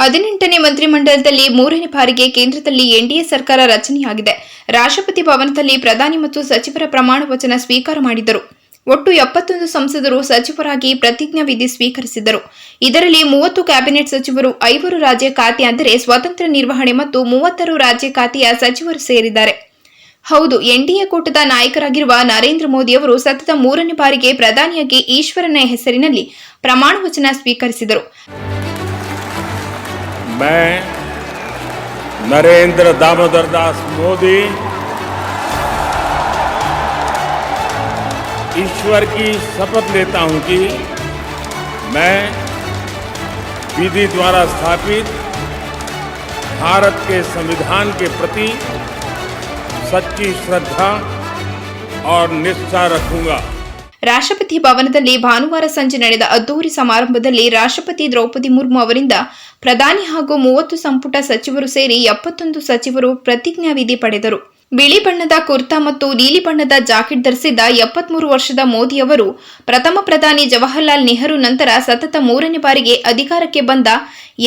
18ನೇ ಮಂತ್ರಿಮಂಡಲದಲ್ಲಿ 3ನೇ ಬಾರಿಗೆ ಕೇಂದ್ರದಲ್ಲಿ ಎನ್ಡಿಎ ಸರ್ಕಾರ ರಚನೆಯಾಗಿದೆ. ರಾಷ್ಟ್ರಪತಿ ಭವನದಲ್ಲಿ ಪ್ರಧಾನಿ ಮತ್ತು ಸಚಿವರ ಪ್ರಮಾಣ ವಚನ ಸ್ವೀಕಾರ ಮಾಡಿದರು. ಒಟ್ಟು 71 ಸಂಸದರು ಸಚಿವರಾಗಿ ಪ್ರತಿಜ್ಞಾ ವಿಧಿ ಸ್ವೀಕರಿಸಿದರು. ಇದರಲ್ಲಿ 30 ಕ್ಯಾಬಿನೆಟ್ ಸಚಿವರು, 5 ರಾಜ್ಯ ಖಾತೆ ಅಂದರೆ ಸ್ವತಂತ್ರ ನಿರ್ವಹಣೆ ಮತ್ತು 36 ರಾಜ್ಯ ಖಾತೆಯ ಸಚಿವರು ಸೇರಿದ್ದಾರೆ. ಹೌದು, ಎನ್ಡಿಎ ಕೂಟದ ನಾಯಕರಾಗಿರುವ ನರೇಂದ್ರ ಮೋದಿ ಅವರು ಸತತ 3ನೇ ಬಾರಿಗೆ ಪ್ರಧಾನಿಯಾಗಿ ಈಶ್ವರನ ಹೆಸರಿನಲ್ಲಿ ಪ್ರಮಾಣ ವಚನ ಸ್ವೀಕರಿಸಿದರು. मैं नरेंद्र दामोदर दास मोदी ईश्वर की शपथ लेता हूं कि मैं विधि द्वारा स्थापित भारत के संविधान के प्रति सच्ची श्रद्धा और निष्ठा रखूंगा. ರಾಷ್ಟ್ರಪತಿ ಭವನದಲ್ಲಿ ಭಾನುವಾರ ಸಂಜೆ ನಡೆದ ಅದ್ದೂರಿ ಸಮಾರಂಭದಲ್ಲಿ ರಾಷ್ಟ್ರಪತಿ ದ್ರೌಪದಿ ಮುರ್ಮು ಅವರಿಂದ ಪ್ರಧಾನಿ ಹಾಗೂ 30 ಸಂಪುಟ ಸಚಿವರು ಸೇರಿ 71 ಸಚಿವರು ಪ್ರತಿಜ್ಞಾ ವಿಧಿ ಪಡೆದರು. ಬಿಳಿ ಬಣ್ಣದ ಕುರ್ತಾ ಮತ್ತು ನೀಲಿ ಬಣ್ಣದ ಜಾಕೆಟ್ ಧರಿಸಿದ್ದ 73 ವರ್ಷದ ಮೋದಿ ಅವರು ಪ್ರಥಮ ಪ್ರಧಾನಿ ಜವಾಹರ್ಲಾಲ್ ನೆಹರು ನಂತರ ಸತತ 3ನೇ ಬಾರಿಗೆ ಅಧಿಕಾರಕ್ಕೆ ಬಂದ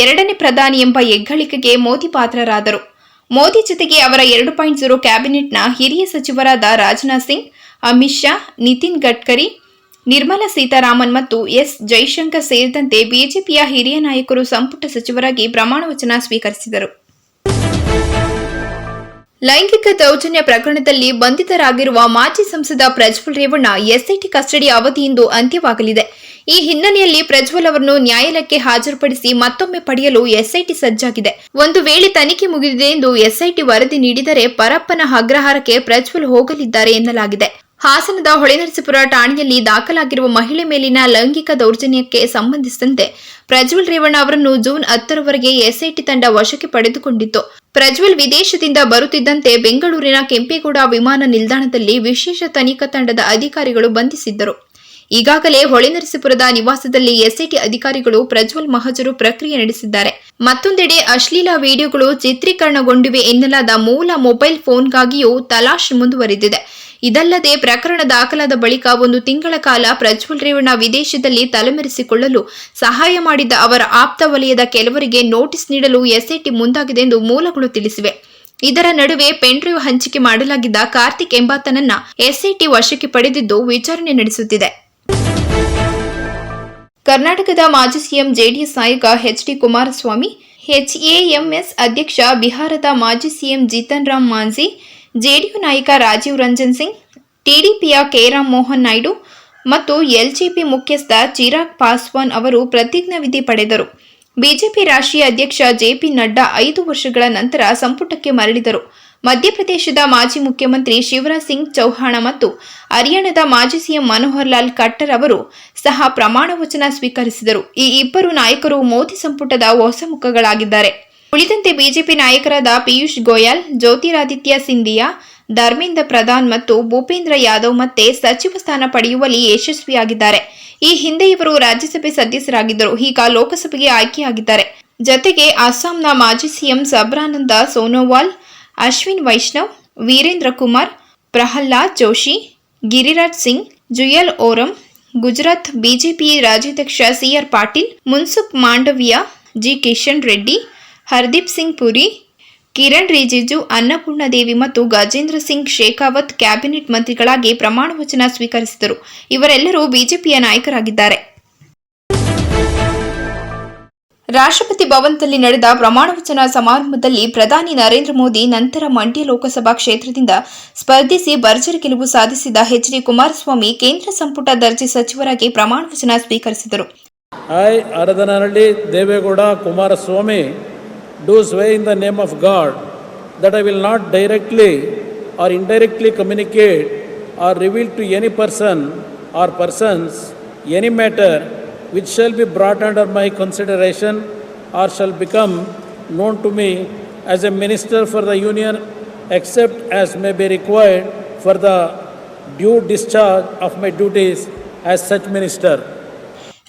2ನೇ ಪ್ರಧಾನಿ ಎಂಬ ಹೆಗ್ಗಳಿಕೆಗೆ ಮೋದಿ ಪಾತ್ರರಾದರು. ಮೋದಿ ಜೊತೆಗೆ ಅವರ 2.0 ಕ್ಯಾಬಿನೆಟ್ನ ಹಿರಿಯ ಸಚಿವರಾದ ರಾಜನಾಥ್ ಸಿಂಗ್, ಅಮಿತ್ ಶಾ, ನಿತಿನ್ ಗಡ್ಕರಿ, ನಿರ್ಮಲಾ ಸೀತಾರಾಮನ್ ಮತ್ತು ಎಸ್ ಜೈಶಂಕರ್ ಸೇರಿದಂತೆ ಬಿಜೆಪಿಯ ಹಿರಿಯ ನಾಯಕರು ಸಂಪುಟ ಸಚಿವರಾಗಿ ಪ್ರಮಾಣ ವಚನ ಸ್ವೀಕರಿಸಿದರು. ಲೈಂಗಿಕ ದೌರ್ಜನ್ಯ ಪ್ರಕರಣದಲ್ಲಿ ಬಂಧಿತರಾಗಿರುವ ಮಾಜಿ ಸಂಸದ ಪ್ರಜ್ವಲ್ ರೇವಣ್ಣ ಎಸ್ಐಟಿ ಕಸ್ಟಡಿ ಅವಧಿ ಇಂದು ಅಂತ್ಯವಾಗಲಿದೆ. ಈ ಹಿನ್ನೆಲೆಯಲ್ಲಿ ಪ್ರಜ್ವಲ್ ಅವರನ್ನು ನ್ಯಾಯಾಲಯಕ್ಕೆ ಹಾಜರುಪಡಿಸಿ ಮತ್ತೊಮ್ಮೆ ಪಡೆಯಲು ಎಸ್ಐಟಿ ಸಜ್ಜಾಗಿದೆ. ಒಂದು ವೇಳೆ ತನಿಖೆ ಮುಗಿದಿದೆ ಎಂದು ಎಸ್ಐಟಿ ವರದಿ ನೀಡಿದರೆ ಪರಪ್ಪನ ಅಗ್ರಹಾರಕ್ಕೆ ಪ್ರಜ್ವಲ್ ಹೋಗಲಿದ್ದಾರೆ ಎನ್ನಲಾಗಿದೆ. ಹಾಸನದ ಹೊಳೆನರಸೀಪುರ ಠಾಣೆಯಲ್ಲಿ ದಾಖಲಾಗಿರುವ ಮಹಿಳೆ ಮೇಲಿನ ಲೈಂಗಿಕ ದೌರ್ಜನ್ಯಕ್ಕೆ ಸಂಬಂಧಿಸಿದಂತೆ ಪ್ರಜ್ವಲ್ ರೇವಣ್ಣ ಅವರನ್ನು ಜೂನ್ 10ರವರೆಗೆ ಎಸ್ಐಟಿ ತಂಡ ವಶಕ್ಕೆ ಪಡೆದುಕೊಂಡಿತ್ತು. ಪ್ರಜ್ವಲ್ ವಿದೇಶದಿಂದ ಬರುತ್ತಿದ್ದಂತೆ ಬೆಂಗಳೂರಿನ ಕೆಂಪೇಗೌಡ ವಿಮಾನ ನಿಲ್ದಾಣದಲ್ಲಿ ವಿಶೇಷ ತನಿಖಾ ತಂಡದ ಅಧಿಕಾರಿಗಳು ಬಂಧಿಸಿದ್ದರು. ಈಗಾಗಲೇ ಹೊಳೆನರಸೀಪುರದ ನಿವಾಸದಲ್ಲಿ ಎಸ್ಐಟಿ ಅಧಿಕಾರಿಗಳು ಪ್ರಜ್ವಲ್ ಮಹಜರು ಪ್ರಕ್ರಿಯೆ ನಡೆಸಿದ್ದಾರೆ. ಮತ್ತೊಂದೆಡೆ ಅಶ್ಲೀಲ ವಿಡಿಯೋಗಳು ಚಿತ್ರೀಕರಣಗೊಂಡಿವೆ ಎನ್ನಲಾದ ಮೂಲ ಮೊಬೈಲ್ ಫೋನ್ಗಾಗಿಯೂ ತಲಾಶ್ ಮುಂದುವರೆದಿದೆ. ಇದಲ್ಲದೆ ಪ್ರಕರಣ ದಾಖಲಾದ ಬಳಿಕ 1 ತಿಂಗಳ ಕಾಲ ಪ್ರಜ್ವಲ್ ರೇವಣ್ಣ ವಿದೇಶದಲ್ಲಿ ತಲೆಮರೆಸಿಕೊಳ್ಳಲು ಸಹಾಯ ಮಾಡಿದ್ದ ಅವರ ಆಪ್ತ ವಲಯದ ಕೆಲವರಿಗೆ ನೋಟಿಸ್ ನೀಡಲು ಎಸ್ಐಟಿ ಮುಂದಾಗಿದೆ ಎಂದು ಮೂಲಗಳು ತಿಳಿಸಿವೆ. ಇದರ ನಡುವೆ ಪೆನ್ಡ್ರೈವ್ ಹಂಚಿಕೆ ಮಾಡಲಾಗಿದ್ದ ಕಾರ್ತಿಕ್ ಎಂಬಾತನನ್ನ ಎಸ್ಐಟಿ ವಶಕ್ಕೆ ಪಡೆದಿದ್ದು ವಿಚಾರಣೆ ನಡೆಸುತ್ತಿದೆ. ಕರ್ನಾಟಕದ ಮಾಜಿ ಸಿಎಂ ಜೆಡಿಎಸ್ ನಾಯಕ ಎಚ್.ಡಿ. ಕುಮಾರಸ್ವಾಮಿ, ಎಚ್ಎಎಂಎಸ್ ಅಧ್ಯಕ್ಷ ಬಿಹಾರದ ಮಾಜಿ ಸಿಎಂ ಜಿತನ್ ರಾಮ್ ಮಾಂಝಿ, ಜೆಡಿಯು ನಾಯಕ ರಾಜೀವ್ ರಂಜನ್ ಸಿಂಗ್, ಟಿಡಿಪಿಯ ಕೆ. ರಾಮ್ ಮೋಹನ್ ನಾಯ್ಡು ಮತ್ತು ಎಲ್ಜೆಪಿ ಮುಖ್ಯಸ್ಥ ಚಿರಾಗ್ ಪಾಸ್ವಾನ್ ಅವರು ಪ್ರತಿಜ್ಞಾ ವಿಧಿ ಪಡೆದರು. ಬಿಜೆಪಿ ರಾಷ್ಟ್ರೀಯ ಅಧ್ಯಕ್ಷ ಜೆಪಿ ನಡ್ಡಾ 5 ವರ್ಷಗಳ ನಂತರ ಸಂಪುಟಕ್ಕೆ ಮರಳಿದರು. ಮಧ್ಯಪ್ರದೇಶದ ಮಾಜಿ ಮುಖ್ಯಮಂತ್ರಿ ಶಿವರಾಜ್ ಸಿಂಗ್ ಚೌಹಾಣ ಮತ್ತು ಹರಿಯಾಣದ ಮಾಜಿ ಸಿಎಂ ಮನೋಹರ್ ಲಾಲ್ ಖಟ್ಟರ್ ಅವರು ಸಹ ಪ್ರಮಾಣ ವಚನ ಸ್ವೀಕರಿಸಿದರು. ಈ ಇಬ್ಬರು ನಾಯಕರು ಮೋದಿ ಸಂಪುಟದ ಹೊಸ ಮುಖಗಳಾಗಿದ್ದಾರೆ. ಉಳಿದಂತೆ ಬಿಜೆಪಿ ನಾಯಕರಾದ ಪಿಯೂಷ್ ಗೋಯಲ್, ಜ್ಯೋತಿರಾದಿತ್ಯ ಸಿಂಧಿಯಾ, ಧರ್ಮೇಂದ್ರ ಪ್ರಧಾನ್ ಮತ್ತು ಭೂಪೇಂದ್ರ ಯಾದವ್ ಮತ್ತೆ ಸಚಿವ ಸ್ಥಾನ ಪಡೆಯುವಲ್ಲಿ ಯಶಸ್ವಿಯಾಗಿದ್ದಾರೆ. ಈ ಹಿಂದೆ ಇವರು ರಾಜ್ಯಸಭೆ ಸದಸ್ಯರಾಗಿದ್ದರು, ಈಗ ಲೋಕಸಭೆಗೆ ಆಯ್ಕೆಯಾಗಿದ್ದಾರೆ. ಜತೆಗೆ ಅಸ್ಸಾಂನ ಮಾಜಿ ಸಿಎಂ ಸರ್ಬಾನಂದ ಸೋನೋವಾಲ್, ಅಶ್ವಿನ್ ವೈಷ್ಣವ್, ವೀರೇಂದ್ರ ಕುಮಾರ್, ಪ್ರಹ್ಲಾದ್ ಜೋಶಿ, ಗಿರಿರಾಜ್ ಸಿಂಗ್, ಜುಯಲ್ ಓರಂ, ಗುಜರಾತ್ ಬಿಜೆಪಿ ರಾಜ್ಯಾಧ್ಯಕ್ಷ ಸಿಆರ್ ಪಾಟೀಲ್, ಮುನ್ಸುಖ್ ಮಾಂಡವಿಯಾ, ಜಿ ಕಿಶನ್ ರೆಡ್ಡಿ, ಹರ್ದೀಪ್ ಸಿಂಗ್ ಪುರಿ, ಕಿರಣ್ ರಿಜಿಜು, ಅನ್ನಪೂರ್ಣದೇವಿ ಮತ್ತು ಗಜೇಂದ್ರ ಸಿಂಗ್ ಶೇಖಾವತ್ ಕ್ಯಾಬಿನೆಟ್ ಮಂತ್ರಿಗಳಾಗಿ ಪ್ರಮಾಣ ವಚನ ಸ್ವೀಕರಿಸಿದರು. ಇವರೆಲ್ಲರೂ ಬಿಜೆಪಿಯ ನಾಯಕರಾಗಿದ್ದಾರೆ. ರಾಷ್ಟ್ರಪತಿ ಭವನದಲ್ಲಿ ನಡೆದ ಪ್ರಮಾಣ ವಚನ ಸಮಾರಂಭದಲ್ಲಿ ಪ್ರಧಾನಿ ನರೇಂದ್ರ ಮೋದಿ ನಂತರ ಮಂಡ್ಯ ಲೋಕಸಭಾ ಕ್ಷೇತ್ರದಿಂದ ಸ್ಪರ್ಧಿಸಿ ಭರ್ಜರಿ ಗೆಲುವು ಸಾಧಿಸಿದ ಎಚ್.ಡಿ. ಕುಮಾರಸ್ವಾಮಿ ಕೇಂದ್ರ ಸಂಪುಟ ದರ್ಜೆ ಸಚಿವರಾಗಿ ಪ್ರಮಾಣ ವಚನ ಸ್ವೀಕರಿಸಿದರು. I, Aradhanaralli Devegowda Kumaraswamy, do swear in the name of God that I will not directly or indirectly communicate or reveal to any person or persons any matter which shall be brought under my consideration or shall become known to me as a minister for the Union, except as may be required for the due discharge of my duties as such minister.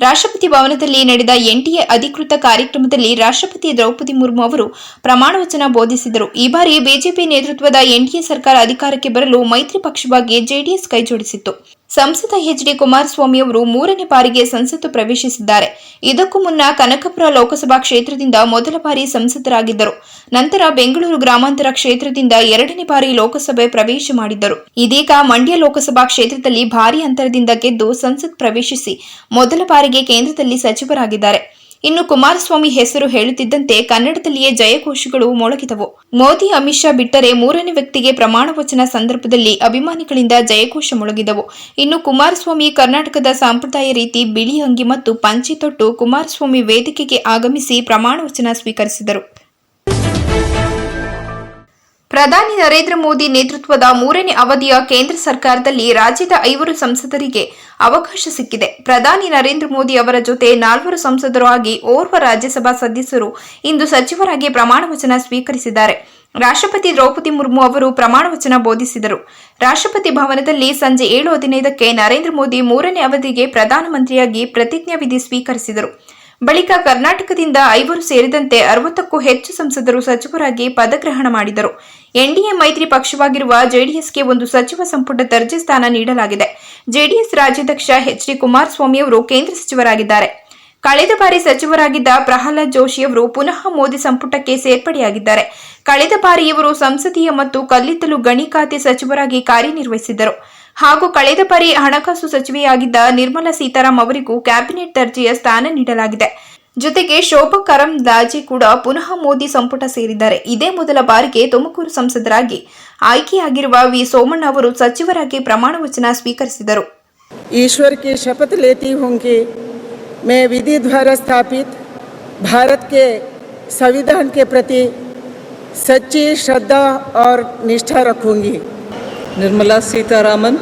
ರಾಷ್ಟ್ರಪತಿ ಭವನದಲ್ಲಿ ನಡೆದ NDA ಅಧಿಕೃತ ಕಾರ್ಯಕ್ರಮದಲ್ಲಿ ರಾಷ್ಟ್ರಪತಿ ದ್ರೌಪದಿ ಮುರ್ಮು ಅವರು ಪ್ರಮಾಣ ವಚನ ಬೋಧಿಸಿದರು. ಈ ಬಾರಿ ಬಿಜೆಪಿ ನೇತೃತ್ವದ ಎನ್ಡಿಎ ಸರ್ಕಾರ ಅಧಿಕಾರಕ್ಕೆ ಬರಲು ಮೈತ್ರಿ ಪಕ್ಷವಾಗಿ ಜೆಡಿಎಸ್ ಕೈಜೋಡಿಸಿತ್ತು. ಸಂಸದ ಎಚ್.ಡಿ. ಕುಮಾರಸ್ವಾಮಿ ಅವರು 3ನೇ ಬಾರಿಗೆ ಸಂಸತ್ತು ಪ್ರವೇಶಿಸಿದ್ದಾರೆ. ಇದಕ್ಕೂ ಮುನ್ನ ಕನಕಪುರ ಲೋಕಸಭಾ ಕ್ಷೇತ್ರದಿಂದ ಮೊದಲ ಬಾರಿ ಸಂಸದರಾಗಿದ್ದರು. ನಂತರ ಬೆಂಗಳೂರು ಗ್ರಾಮಾಂತರ ಕ್ಷೇತ್ರದಿಂದ 2ನೇ ಬಾರಿ ಲೋಕಸಭೆ ಪ್ರವೇಶ ಮಾಡಿದ್ದರು. ಇದೀಗ ಮಂಡ್ಯ ಲೋಕಸಭಾ ಕ್ಷೇತ್ರದಲ್ಲಿ ಭಾರೀ ಅಂತರದಿಂದ ಗೆದ್ದು ಸಂಸತ್ ಪ್ರವೇಶಿಸಿ ಮೊದಲ ಬಾರಿಗೆ ಕೇಂದ್ರದಲ್ಲಿ ಸಚಿವರಾಗಿದ್ದಾರೆ. ಇನ್ನು ಕುಮಾರಸ್ವಾಮಿ ಹೆಸರು ಹೇಳುತ್ತಿದ್ದಂತೆ ಕನ್ನಡದಲ್ಲಿಯೇ ಜಯಘೋಷಗಳು ಮೊಳಗಿದವು. ಮೋದಿ, ಅಮಿತ್ ಶಾ ಬಿಟ್ಟರೆ 3ನೇ ವ್ಯಕ್ತಿಗೆ ಪ್ರಮಾಣ ವಚನ ಸಂದರ್ಭದಲ್ಲಿ ಅಭಿಮಾನಿಗಳಿಂದ ಜಯಘೋಷ ಮೊಳಗಿದವು. ಇನ್ನು ಕುಮಾರಸ್ವಾಮಿ ಕರ್ನಾಟಕದ ಸಂಪ್ರದಾಯ ರೀತಿ ಬಿಳಿ ಅಂಗಿ ಮತ್ತು ಪಂಚೆ ತೊಟ್ಟು ಕುಮಾರಸ್ವಾಮಿ ವೇದಿಕೆಗೆ ಆಗಮಿಸಿ ಪ್ರಮಾಣ ವಚನ ಸ್ವೀಕರಿಸಿದರು. ಪ್ರಧಾನಿ ನರೇಂದ್ರ ಮೋದಿ ನೇತೃತ್ವದ 3ನೇ ಅವಧಿಯ ಕೇಂದ್ರ ಸರ್ಕಾರದಲ್ಲಿ ರಾಜ್ಯದ 5 ಸಂಸದರಿಗೆ ಅವಕಾಶ ಸಿಕ್ಕಿದೆ. ಪ್ರಧಾನಿ ನರೇಂದ್ರ ಮೋದಿ ಅವರ ಜೊತೆ 4 ಸಂಸದರು ಆಗಿ ಓರ್ವ ರಾಜ್ಯಸಭಾ ಸದಸ್ಯರು ಇಂದು ಸಚಿವರಾಗಿ ಪ್ರಮಾಣ ವಚನ ಸ್ವೀಕರಿಸಿದ್ದಾರೆ. ರಾಷ್ಟ್ರಪತಿ ದ್ರೌಪದಿ ಮುರ್ಮು ಅವರು ಪ್ರಮಾಣ ವಚನ ಬೋಧಿಸಿದರು. ರಾಷ್ಟ್ರಪತಿ ಭವನದಲ್ಲಿ ಸಂಜೆ 7:15ಕ್ಕೆ ನರೇಂದ್ರ ಮೋದಿ 3ನೇ ಅವಧಿಗೆ ಪ್ರಧಾನಮಂತ್ರಿಯಾಗಿ ಪ್ರತಿಜ್ಞಾ ವಿಧಿ ಸ್ವೀಕರಿಸಿದರು. ಬಳಿಕ ಕರ್ನಾಟಕದಿಂದ 5 ಸೇರಿದಂತೆ 60ಕ್ಕೂ ಹೆಚ್ಚು ಸಂಸದರು ಸಚಿವರಾಗಿ ಪದಗ್ರಹಣ ಮಾಡಿದರು. ಎನ್ಡಿಎ ಮೈತ್ರಿ ಪಕ್ಷವಾಗಿರುವ ಜೆಡಿಎಸ್ಗೆ ಒಂದು ಸಚಿವ ಸಂಪುಟ ದರ್ಜೆ ಸ್ಥಾನ ನೀಡಲಾಗಿದೆ. ಜೆಡಿಎಸ್ ರಾಜ್ಯಾಧ್ಯಕ್ಷ ಎಚ್.ಡಿ. ಕುಮಾರಸ್ವಾಮಿ ಅವರು ಕೇಂದ್ರ ಸಚಿವರಾಗಿದ್ದಾರೆ. ಕಳೆದ ಬಾರಿ ಸಚಿವರಾಗಿದ್ದ ಪ್ರಹ್ಲಾದ್ ಜೋಶಿ ಅವರು ಪುನಃ ಮೋದಿ ಸಂಪುಟಕ್ಕೆ ಸೇರ್ಪಡೆಯಾಗಿದ್ದಾರೆ. ಕಳೆದ ಬಾರಿ ಇವರು ಸಂಸದೀಯ ಮತ್ತು ಕಲ್ಲಿದ್ದಲು ಗಣಿ ಖಾತೆ ಸಚಿವರಾಗಿ ಕಾರ್ಯನಿರ್ವಹಿಸಿದ್ದರು. ಹಾಗೂ ಕಳೆದ ಬಾರಿ ಹಣಕಾಸು ಸಚಿವೆಯಾಗಿದ್ದ ನಿರ್ಮಲಾ ಸೀತಾರಾಮ್ ಅವರಿಗೂ ಕ್ಯಾಬಿನೆಟ್ ದರ್ಜೆಯ ಸ್ಥಾನ ನೀಡಲಾಗಿದೆ. ಜೊತೆಗೆ ಶೋಭಾ ಕರಂದ್ಲಾಜೆ ಕೂಡ ಪುನಃ ಮೋದಿ ಸಂಪುಟ ಸೇರಿದ್ದಾರೆ. ಇದೇ ಮೊದಲ ಬಾರಿಗೆ ತುಮಕೂರು ಸಂಸದರಾಗಿ ಆಯ್ಕೆಯಾಗಿರುವ ವಿ ಸೋಮಣ್ಣ ಅವರು ಸಚಿವರಾಗಿ ಪ್ರಮಾಣ ವಚನ ಸ್ವೀಕರಿಸಿದರು. ईश्वर की शपथ लेती हूँ कि मैं विधि द्वारा स्थापित भारत के संविधान के प्रति सच्ची श्रद्धा और निष्ठा रखूँगी. Nirmala Sitharaman,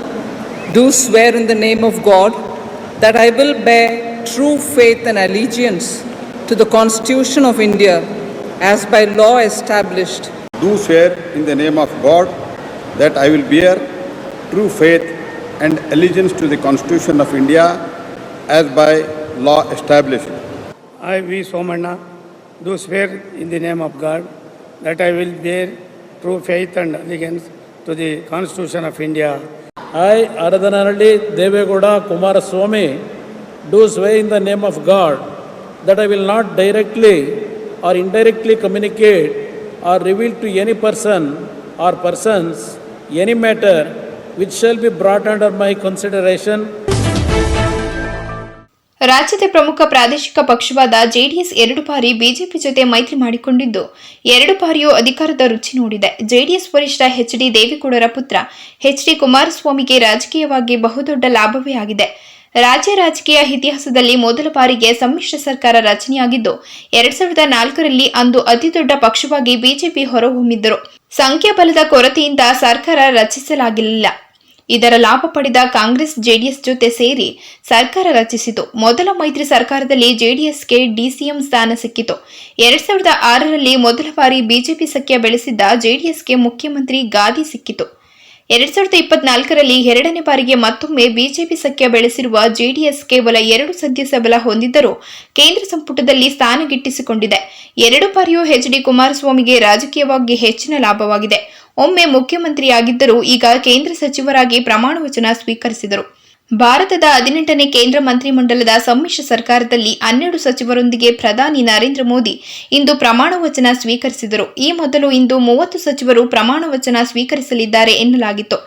do swear in the name of God that I will bear true faith and allegiance to the Constitution of India as by law established. Do swear in the name of God that I will bear true faith and allegiance to the Constitution of India as by law established. I, V. Somanna, do swear in the name of God that I will bear true faith and allegiance to the Constitution of India. I, Aradhananalli Devegowda Kumaraswamy, do swear in the name of God that I will not directly or indirectly communicate or reveal to any person or persons any matter which shall be brought under my consideration. ರಾಜ್ಯದ ಪ್ರಮುಖ ಪ್ರಾದೇಶಿಕ ಪಕ್ಷವಾದ JDS 2 ಬಾರಿ BJP ಜೊತೆ ಮೈತ್ರಿ ಮಾಡಿಕೊಂಡಿದ್ದು 2 ಬಾರಿಯೂ ಅಧಿಕಾರದ ರುಚಿ ನೋಡಿದೆ. ಜೆಡಿಎಸ್ ವರಿಷ್ಠ ಎಚ್.ಡಿ. ದೇವೇಗೌಡರ ಪುತ್ರ ಎಚ್.ಡಿ. ಕುಮಾರಸ್ವಾಮಿಗೆ ರಾಜಕೀಯವಾಗಿ ಬಹುದೊಡ್ಡ ಲಾಭವೇ ಆಗಿದೆ. ರಾಜ್ಯ ರಾಜಕೀಯ ಇತಿಹಾಸದಲ್ಲಿ ಮೊದಲ ಬಾರಿಗೆ ಸಮ್ಮಿಶ್ರ ಸರ್ಕಾರ ರಚನೆಯಾಗಿದ್ದು 2004ರಲ್ಲಿ ಅಂದು ಅತಿದೊಡ್ಡ ಪಕ್ಷವಾಗಿ ಬಿಜೆಪಿ ಹೊರಹೊಮ್ಮಿದ್ದರು. ಸಂಖ್ಯಾಬಲದ ಕೊರತೆಯಿಂದ ಸರ್ಕಾರ ರಚಿಸಲಾಗಿರಲಿಲ್ಲ. ಇದರ ಲಾಭ ಪಡೆದ ಕಾಂಗ್ರೆಸ್ ಜೆಡಿಎಸ್ ಜೊತೆ ಸೇರಿ ಸರ್ಕಾರ ರಚಿಸಿತು. ಮೊದಲ ಮೈತ್ರಿ ಸರ್ಕಾರದಲ್ಲಿ ಜೆಡಿಎಸ್ಗೆ ಡಿಸಿಎಂ ಸ್ಥಾನ ಸಿಕ್ಕಿತು. 2006ರಲ್ಲಿ ಮೊದಲ ಬಾರಿ ಬಿಜೆಪಿ ಸಖ್ಯ ಬೆಳೆಸಿದ್ದ ಜೆಡಿಎಸ್ಗೆ ಮುಖ್ಯಮಂತ್ರಿ ಗಾದಿ ಸಿಕ್ಕಿತು. 2024ರಲ್ಲಿ 2ನೇ ಬಾರಿಗೆ ಮತ್ತೊಮ್ಮೆ ಬಿಜೆಪಿ ಸಖ್ಯ ಬೆಳೆಸಿರುವ ಜೆಡಿಎಸ್ ಕೇವಲ 2 ಸದಸ್ಯ ಬಲ ಹೊಂದಿದ್ದರೂ ಕೇಂದ್ರ ಸಂಪುಟದಲ್ಲಿ ಸ್ಥಾನ ಗಿಟ್ಟಿಸಿಕೊಂಡಿದೆ. 2 ಬಾರಿಯೂ ಎಚ್.ಡಿ. ಕುಮಾರಸ್ವಾಮಿಗೆ ರಾಜಕೀಯವಾಗಿ ಹೆಚ್ಚಿನ ಲಾಭವಾಗಿದೆ. ಒಮ್ಮೆ ಮುಖ್ಯಮಂತ್ರಿಯಾಗಿದ್ದರೂ ಈಗ ಕೇಂದ್ರ ಸಚಿವರಾಗಿ ಪ್ರಮಾಣ ವಚನ ಸ್ವೀಕರಿಸಿದರು. ಭಾರತದ 18ನೇ ಕೇಂದ್ರ ಮಂತ್ರಿಮಂಡಲದ ಸಮ್ಮಿಶ್ರ ಸರ್ಕಾರದಲ್ಲಿ 12 ಸಚಿವರೊಂದಿಗೆ ಪ್ರಧಾನಿ ನರೇಂದ್ರ ಮೋದಿ ಇಂದು ಪ್ರಮಾಣ ವಚನ ಸ್ವೀಕರಿಸಿದರು. ಈ ಮೊದಲು ಇಂದು 30 ಸಚಿವರು ಪ್ರಮಾಣ ವಚನ ಸ್ವೀಕರಿಸಲಿದ್ದಾರೆ ಎನ್ನಲಾಗಿತ್ತು.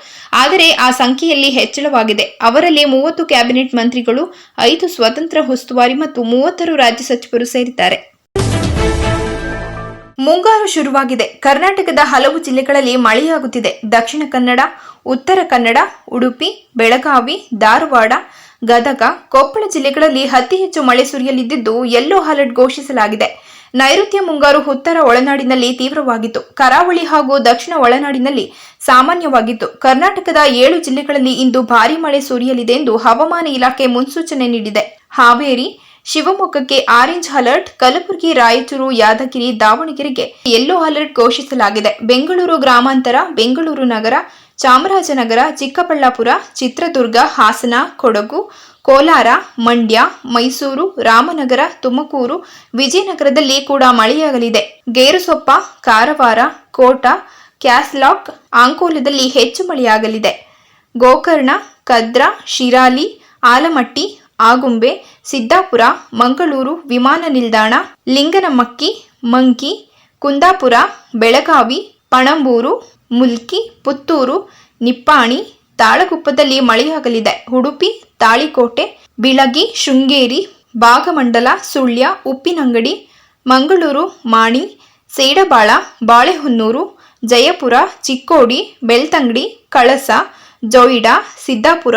ಆದರೆ ಆ ಸಂಖ್ಯೆಯಲ್ಲಿ ಹೆಚ್ಚಳವಾಗಿದೆ. ಅವರಲ್ಲಿ 30 ಕ್ಯಾಬಿನೆಟ್ ಮಂತ್ರಿಗಳು, 5 ಸ್ವತಂತ್ರ ಉಸ್ತುವಾರಿ ಮತ್ತು 30 ರಾಜ್ಯ ಸಚಿವರು ಸೇರಿದ್ದಾರೆ. ಮುಂಗಾರು ಶುರುವಾಗಿದೆ. ಕರ್ನಾಟಕದ ಹಲವು ಜಿಲ್ಲೆಗಳಲ್ಲಿ ಮಳೆಯಾಗುತ್ತಿದೆ. ದಕ್ಷಿಣ ಕನ್ನಡ, ಉತ್ತರ ಕನ್ನಡ, ಉಡುಪಿ, ಬೆಳಗಾವಿ, ಧಾರವಾಡ, ಗದಗ, ಕೊಪ್ಪಳ ಜಿಲ್ಲೆಗಳಲ್ಲಿ ಅತಿ ಹೆಚ್ಚು ಮಳೆ ಸುರಿಯಲಿದ್ದು ಯೆಲ್ಲೋ ಅಲರ್ಟ್ ಘೋಷಿಸಲಾಗಿದೆ. ನೈಋತ್ಯ ಮುಂಗಾರು ಉತ್ತರ ಒಳನಾಡಿನಲ್ಲಿ ತೀವ್ರವಾಗಿತ್ತು. ಕರಾವಳಿ ಹಾಗೂ ದಕ್ಷಿಣ ಒಳನಾಡಿನಲ್ಲಿ ಸಾಮಾನ್ಯವಾಗಿತ್ತು. ಕರ್ನಾಟಕದ 7 ಜಿಲ್ಲೆಗಳಲ್ಲಿ ಇಂದು ಭಾರೀ ಮಳೆ ಸುರಿಯಲಿದೆ ಎಂದು ಹವಾಮಾನ ಇಲಾಖೆ ಮುನ್ಸೂಚನೆ ನೀಡಿದೆ. ಹಾವೇರಿ, ಶಿವಮೊಗ್ಗಕ್ಕೆ ಆರೆಂಜ್ ಅಲರ್ಟ್, ಕಲಬುರಗಿ, ರಾಯಚೂರು, ಯಾದಗಿರಿ, ದಾವಣಗೆರೆಗೆ ಯೆಲ್ಲೋ ಅಲರ್ಟ್ ಘೋಷಿಸಲಾಗಿದೆ. ಬೆಂಗಳೂರು ಗ್ರಾಮಾಂತರ, ಬೆಂಗಳೂರು ನಗರ, ಚಾಮರಾಜನಗರ, ಚಿಕ್ಕಬಳ್ಳಾಪುರ, ಚಿತ್ರದುರ್ಗ, ಹಾಸನ, ಕೊಡಗು, ಕೋಲಾರ, ಮಂಡ್ಯ, ಮೈಸೂರು, ರಾಮನಗರ, ತುಮಕೂರು, ವಿಜಯನಗರದಲ್ಲಿ ಕೂಡ ಮಳೆಯಾಗಲಿದೆ. ಗೇರುಸೊಪ್ಪ, ಕಾರವಾರ, ಕೋಟ, ಕ್ಯಾಸ್ಲಾಕ್, ಅಂಕೋಲದಲ್ಲಿ ಹೆಚ್ಚು ಮಳೆಯಾಗಲಿದೆ. ಗೋಕರ್ಣ, ಕದ್ರಾ, ಶಿರಾಲಿ, ಆಲಮಟ್ಟಿ, ಆಗುಂಬೆ, ಸಿದ್ದಾಪುರ, ಮಂಗಳೂರು ವಿಮಾನ ನಿಲ್ದಾಣ, ಲಿಂಗನಮಕ್ಕಿ, ಮಂಕಿ, ಕುಂದಾಪುರ, ಬೆಳಗಾವಿ, ಪಣಂಬೂರು, ಮುಲ್ಕಿ, ಪುತ್ತೂರು, ನಿಪ್ಪಾಣಿ, ತಾಳಗುಪ್ಪದಲ್ಲಿ ಮಳೆಯಾಗಲಿದೆ. ಉಡುಪಿ, ತಾಳಿಕೋಟೆ, ಬಿಳಗಿ, ಶೃಂಗೇರಿ, ಭಾಗಮಂಡಲ, ಸುಳ್ಯ, ಉಪ್ಪಿನಂಗಡಿ, ಮಂಗಳೂರು, ಮಾಣಿ, ಸೇಡಬಾಳ, ಬಾಳೆಹೊನ್ನೂರು, ಜಯಪುರ, ಚಿಕ್ಕೋಡಿ, ಬೆಳ್ತಂಗಡಿ, ಕಳಸ, ಜೊಯ್ಡಾ, ಸಿದ್ದಾಪುರ,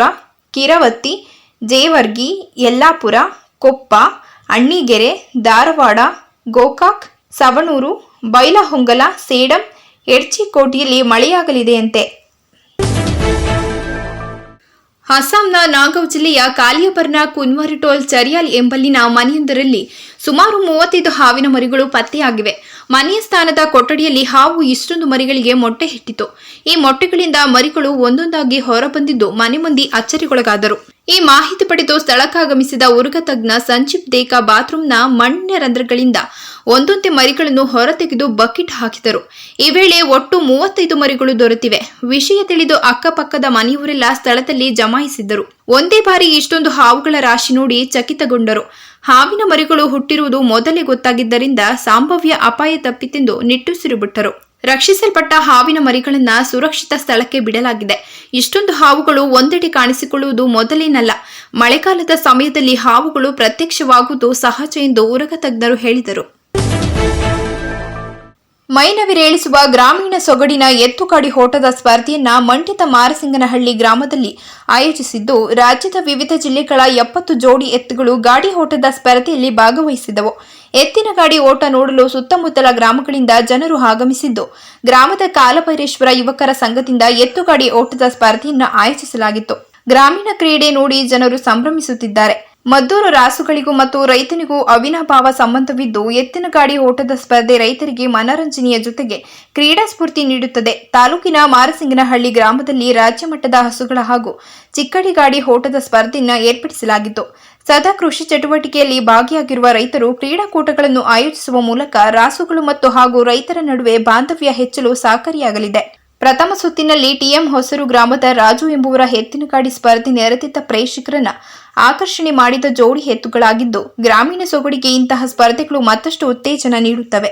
ಕಿರವತ್ತಿ, ಜೇವರ್ಗಿ, ಯಲ್ಲಾಪುರ, ಕೊಪ್ಪ, ಅಣ್ಣಿಗೆರೆ, ಧಾರವಾಡ, ಗೋಕಾಕ್, ಸವಣೂರು, ಬೈಲಹೊಂಗಲ, ಸೇಡಂ, ಎಡ್ಚಿಕೋಟೆಯಲ್ಲಿ ಮಳೆಯಾಗಲಿದೆಯಂತೆ. ಅಸ್ಸಾಂನ ನಾಗೌ ಜಿಲ್ಲೆಯ ಕಾಲಿಯಬರ್ನ ಕುನ್ವರಿಟೋಲ್ ಚರಿಯಾಲ್ ಎಂಬಲ್ಲಿನ ಮನೆಯೊಂದರಲ್ಲಿ ಸುಮಾರು 35 ಹಾವಿನ ಮರಿಗಳು ಪತ್ತೆಯಾಗಿವೆ. ಮನೆಯ ಸ್ಥಾನದ ಕೊಠಡಿಯಲ್ಲಿ ಹಾವು ಇಷ್ಟೊಂದು ಮರಿಗಳಿಗೆ ಮೊಟ್ಟೆ ಇಟ್ಟಿತು. ಈ ಮೊಟ್ಟೆಗಳಿಂದ ಮರಿಗಳು ಒಂದೊಂದಾಗಿ ಹೊರಬಂದಿದ್ದು ಮನೆ ಮಂದಿ ಅಚ್ಚರಿಗೊಳಗಾದರು. ಈ ಮಾಹಿತಿ ಪಡೆದು ಸ್ಥಳಕ್ಕಾಗಮಿಸಿದ ಉರುಗ ತಜ್ಞ ಸಂಜೀವ್ ದೇಕಾ ಬಾತ್ರೂಮ್ನ ಮಣ್ಣಿನ ರಂಧ್ರಗಳಿಂದ ಒಂದೊಂದೇ ಮರಿಗಳನ್ನು ಹೊರತೆಗೆದು ಬಕೆಟ್ ಹಾಕಿದರು. ಈ ವೇಳೆ ಒಟ್ಟು 35 ಮರಿಗಳು ದೊರೆತಿವೆ. ವಿಷಯ ತಿಳಿದು ಅಕ್ಕಪಕ್ಕದ ಮನೆಯವರೆಲ್ಲ ಸ್ಥಳದಲ್ಲಿ ಜಮಾಯಿಸಿದ್ದರು. ಒಂದೇ ಬಾರಿ ಇಷ್ಟೊಂದು ಹಾವುಗಳ ರಾಶಿ ನೋಡಿ ಚಕಿತಗೊಂಡರು. ಹಾವಿನ ಮರಿಗಳು ಹುಟ್ಟಿರುವುದು ಮೊದಲೇ ಗೊತ್ತಾಗಿದ್ದರಿಂದ ಸಂಭಾವ್ಯ ಅಪಾಯ ತಪ್ಪಿತೆಂದು ನಿಟ್ಟುಸಿರು ಬಿಟ್ಟರು. ರಕ್ಷಿಸಲ್ಪಟ್ಟ ಹಾವಿನ ಮರಿಗಳನ್ನ ಸುರಕ್ಷಿತ ಸ್ಥಳಕ್ಕೆ ಬಿಡಲಾಗಿದೆ. ಇಷ್ಟೊಂದು ಹಾವುಗಳು ಒಂದೆಡೆ ಕಾಣಿಸಿಕೊಳ್ಳುವುದು ಮೊದಲೇನಲ್ಲ. ಮಳೆಗಾಲದ ಸಮಯದಲ್ಲಿ ಹಾವುಗಳು ಪ್ರತ್ಯಕ್ಷವಾಗುವುದು ಸಹಜ ಎಂದು ಉರಗ ತಜ್ಞರು ಹೇಳಿದರು. ಮೈನವಿರೇಳಿಸುವ ಗ್ರಾಮೀಣ ಸೊಗಡಿನ ಎತ್ತುಗಾಡಿ ಓಟದ ಸ್ಪರ್ಧೆಯನ್ನ ಮಂಡ್ಯದ ಮಾರಸಿಂಗನಹಳ್ಳಿ ಗ್ರಾಮದಲ್ಲಿ ಆಯೋಜಿಸಿದ್ದು, ರಾಜ್ಯದ ವಿವಿಧ ಜಿಲ್ಲೆಗಳ 70 ಜೋಡಿ ಎತ್ತುಗಳು ಗಾಡಿ ಓಟದ ಸ್ಪರ್ಧೆಯಲ್ಲಿ ಭಾಗವಹಿಸಿದವು. ಎತ್ತಿನ ಗಾಡಿ ಓಟ ನೋಡಲು ಸುತ್ತಮುತ್ತಲ ಗ್ರಾಮಗಳಿಂದ ಜನರು ಆಗಮಿಸಿದ್ದು, ಗ್ರಾಮದ ಕಾಲಭೈರೇಶ್ವರ ಯುವಕರ ಸಂಘದಿಂದ ಎತ್ತುಗಾಡಿ ಓಟದ ಸ್ಪರ್ಧೆಯನ್ನು ಆಯೋಜಿಸಲಾಗಿತ್ತು. ಗ್ರಾಮೀಣ ಕ್ರೀಡೆ ನೋಡಿ ಜನರು ಸಂಭ್ರಮಿಸುತ್ತಿದ್ದಾರೆ. ಮದ್ದೂರು ರಾಸುಗಳಿಗೂ ಮತ್ತು ರೈತನಿಗೂ ಅವಿನಾಭಾವ ಸಂಬಂಧವಿದ್ದು, ಎತ್ತಿನ ಗಾಡಿ ಓಟದ ಸ್ಪರ್ಧೆ ರೈತರಿಗೆ ಮನರಂಜನೆಯ ಜೊತೆಗೆ ಕ್ರೀಡಾ ಸ್ಫೂರ್ತಿ ನೀಡುತ್ತದೆ. ತಾಲೂಕಿನ ಮಾರಸಿಂಗನಹಳ್ಳಿ ಗ್ರಾಮದಲ್ಲಿ ರಾಜ್ಯ ಮಟ್ಟದ ಹಸುಗಳ ಹಾಗೂ ಚಿಕ್ಕಡಿ ಗಾಡಿ ಓಟದ ಸ್ಪರ್ಧೆಯನ್ನು ಏರ್ಪಡಿಸಲಾಗಿತ್ತು. ಸದಾ ಕೃಷಿ ಚಟುವಟಿಕೆಯಲ್ಲಿ ಭಾಗಿಯಾಗಿರುವ ರೈತರು ಕ್ರೀಡಾಕೂಟಗಳನ್ನು ಆಯೋಜಿಸುವ ಮೂಲಕ ರಾಸುಗಳು ಮತ್ತು ಹಾಗೂ ರೈತರ ನಡುವೆ ಬಾಂಧವ್ಯ ಹೆಚ್ಚಲು ಸಹಕಾರಿಯಾಗಲಿದೆ. ಪ್ರಥಮ ಸುತ್ತಿನಲ್ಲಿ ಟಿಎಂ ಹೊಸರು ಗ್ರಾಮದ ರಾಜು ಎಂಬುವರ ಎತ್ತಿನ ಗಾಡಿ ಸ್ಪರ್ಧೆ ನೆರೆದಿದ್ದ ಪ್ರೇಕ್ಷಕರನ್ನ ಆಕರ್ಷಣೆ ಮಾಡಿದ ಜೋಡಿ ಎತ್ತುಗಳಾಗಿದ್ದು, ಗ್ರಾಮೀಣ ಸೊಗಡಿಗೆ ಇಂತಹ ಸ್ಪರ್ಧೆಗಳು ಮತ್ತಷ್ಟು ಉತ್ತೇಜನ ನೀಡುತ್ತವೆ.